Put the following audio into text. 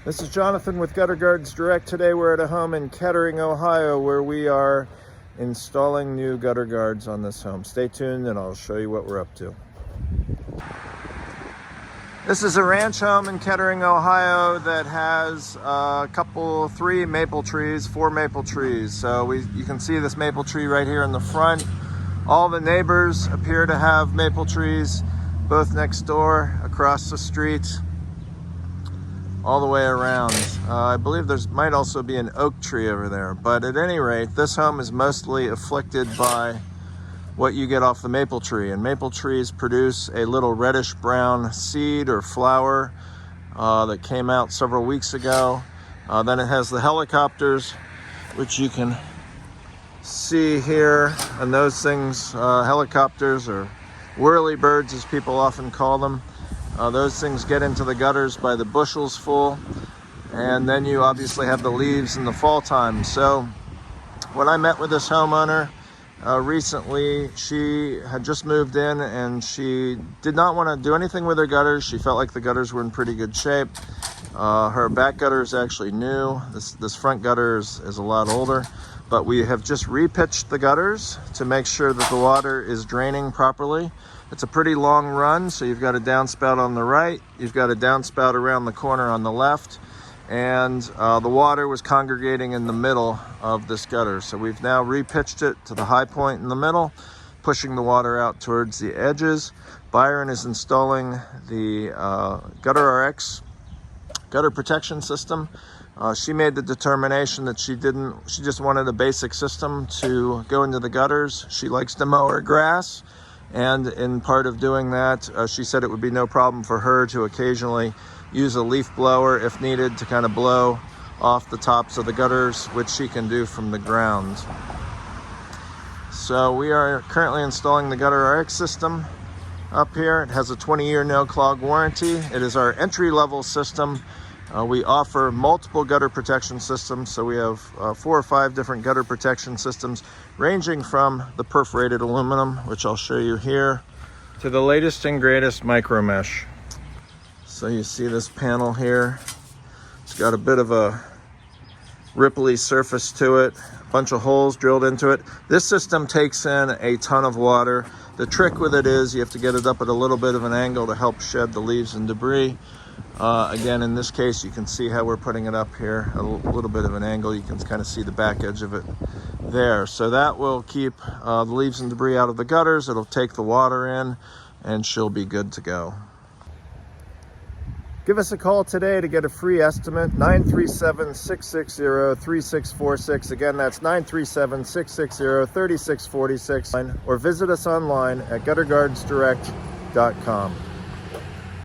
This is Jonathan with GutterRx Direct. Today we're at a home in Kettering, Ohio, where we are installing new gutter guards on this home. Stay tuned and I'll show you what we're up to. This is a ranch home in Kettering, Ohio that has four maple trees. So you can see this maple tree right here in the front. All the neighbors appear to have maple trees, both next door, across the street, all the way around. I believe might also be an oak tree over there. But at any rate, this home is mostly afflicted by what you get off the maple tree. And maple trees produce a little reddish brown seed or flower that came out several weeks ago. Then it has the helicopters, which you can see here. And those things, helicopters, or whirlybirds as people often call them, those things get into the gutters by the bushels full. And then you obviously have the leaves in the fall time. So when I met with this homeowner recently, she had just moved in and she did not want to do anything with her gutters. She felt like the gutters were in pretty good shape. Her back gutter is actually new. This front gutter is a lot older, but we have just repitched the gutters to make sure that the water is draining properly. It's a pretty long run, so you've got a downspout on the right, you've got a downspout around the corner on the left, and the water was congregating in the middle of this gutter. So we've now repitched it to the high point in the middle, pushing the water out towards the edges. Byron is installing the GutterRx gutter protection system. She made the determination that she just wanted a basic system to go into the gutters. She likes to mow her grass, and in part of doing that, she said it would be no problem for her to occasionally use a leaf blower if needed to kind of blow off the tops of the gutters, which she can do from the ground. So we are currently installing the GutterRx system up here. It has a 20-year no clog warranty. It is our entry-level system. We offer multiple gutter protection systems, so we have 4 or 5 different gutter protection systems, ranging from the perforated aluminum, which I'll show you here, to the latest and greatest micro mesh. So you see this panel here. It's got a bit of a ripply surface to it, a bunch of holes drilled into it. This system takes in a ton of water. The trick with it is you have to get it up at a little bit of an angle to help shed the leaves and debris. Again, in this case, you can see how we're putting it up here, a little bit of an angle. You can kind of see the back edge of it there. So that will keep the leaves and debris out of the gutters. It'll take the water in, and she'll be good to go. Give us a call today to get a free estimate, 937-660-3646. Again, that's 937-660-3646. Or visit us online at GutterGuardsDirect.com.